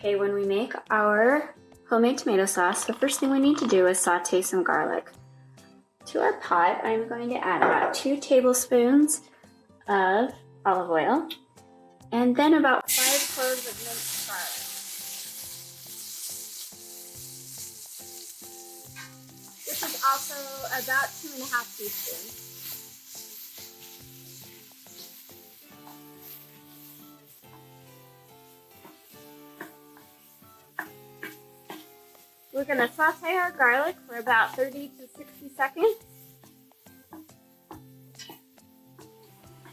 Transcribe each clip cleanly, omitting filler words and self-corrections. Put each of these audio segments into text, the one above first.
Okay, when we make our homemade tomato sauce, the first thing we need to do is saute some garlic. To our pot, I'm going to add about 2 tablespoons of olive oil and then about 5 cloves of minced garlic. This is also about 2½ teaspoons. We're going to saute our garlic for about 30 to 60 seconds.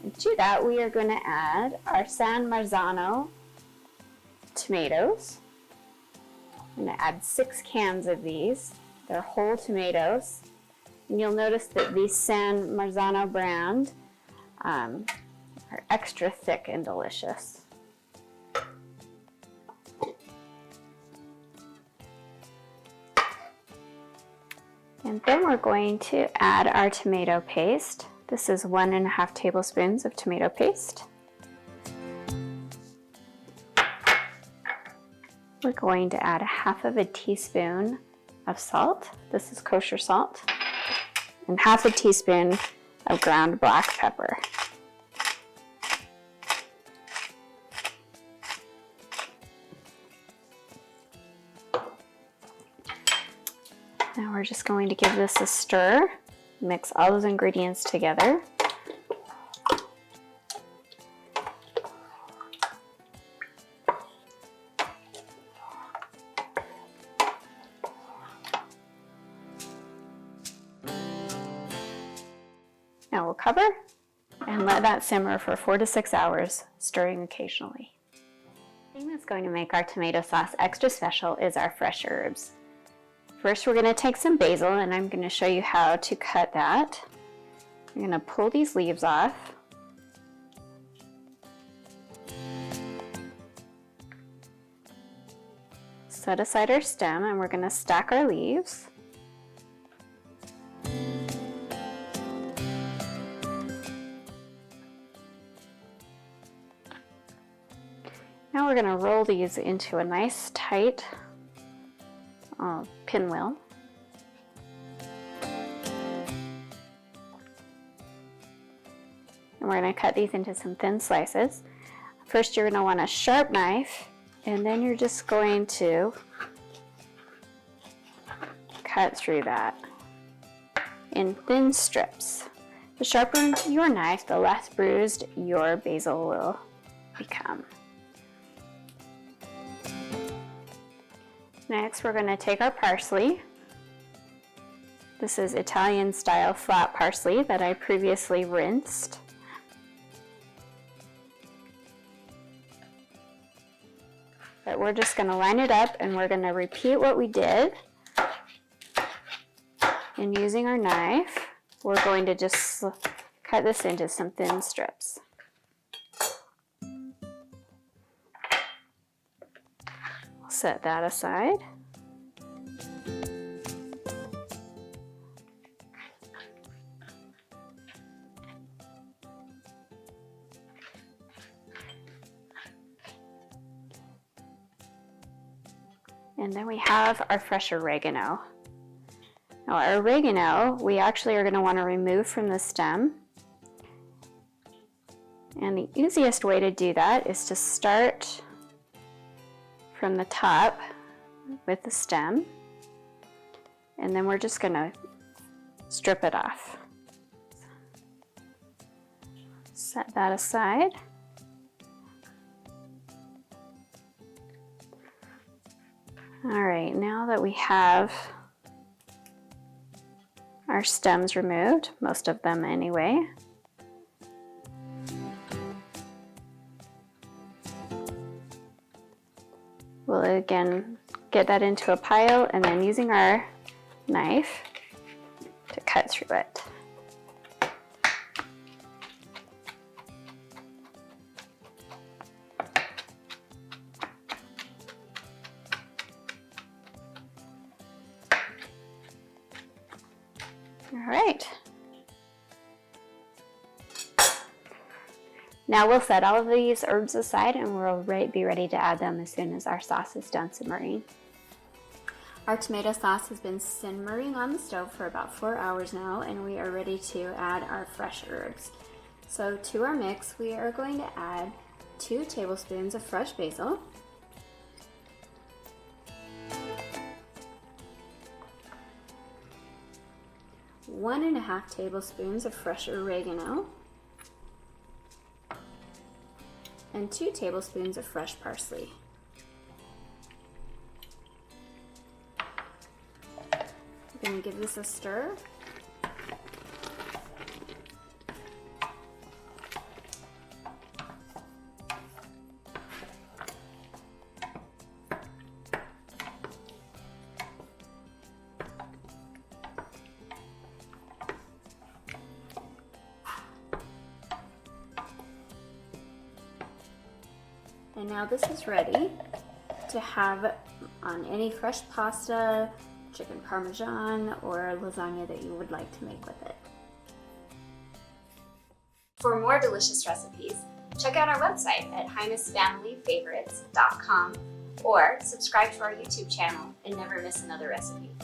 And to that, we are going to add our San Marzano tomatoes. I'm going to add 6 cans of these. They're whole tomatoes. And you'll notice that these San Marzano brand are extra thick and delicious. And then we're going to add our tomato paste. This is 1½ tablespoons of tomato paste. We're going to add 1/2 teaspoon of salt. This is kosher salt. And 1/2 teaspoon of ground black pepper. Now we're just going to give this a stir, mix all those ingredients together. Now we'll cover and let that simmer for 4 to 6 hours, stirring occasionally. The thing that's going to make our tomato sauce extra special is our fresh herbs. First, we're going to take some basil, and I'm going to show you how to cut that. You're going to pull these leaves off. Set aside our stem, and we're going to stack our leaves. Now we're going to roll these into a nice tight pinwheel. And we're going to cut these into some thin slices. First, you're going to want a sharp knife, and then you're just going to cut through that in thin strips. The sharper your knife, the less bruised your basil will become. Next, we're going to take our parsley. This is Italian style flat parsley that I previously rinsed. But we're just going to line it up, and we're going to repeat what we did. And using our knife, we're going to just cut this into some thin strips. Set that aside. And then we have our fresh oregano. Now our oregano, we actually are going to want to remove from the stem. And the easiest way to do that is to start from the top with the stem, and then we're just going to strip it off. Set that aside. All right, now that we have our stems removed, most of them anyway, we'll again get that into a pile, and then using our knife to cut through it. All right. Now we'll set all of these herbs aside and we'll be ready to add them as soon as our sauce is done simmering. Our tomato sauce has been simmering on the stove for about 4 hours now, and we are ready to add our fresh herbs. So to our mix, we are going to add 2 tablespoons of fresh basil, 1.5 tablespoons of fresh oregano, and 2 tablespoons of fresh parsley. We're going to give this a stir. And now this is ready to have on any fresh pasta, chicken parmesan, or lasagna that you would like to make with it. For more delicious recipes, check out our website at HighnessFamilyFavorites.com or subscribe to our YouTube channel and never miss another recipe.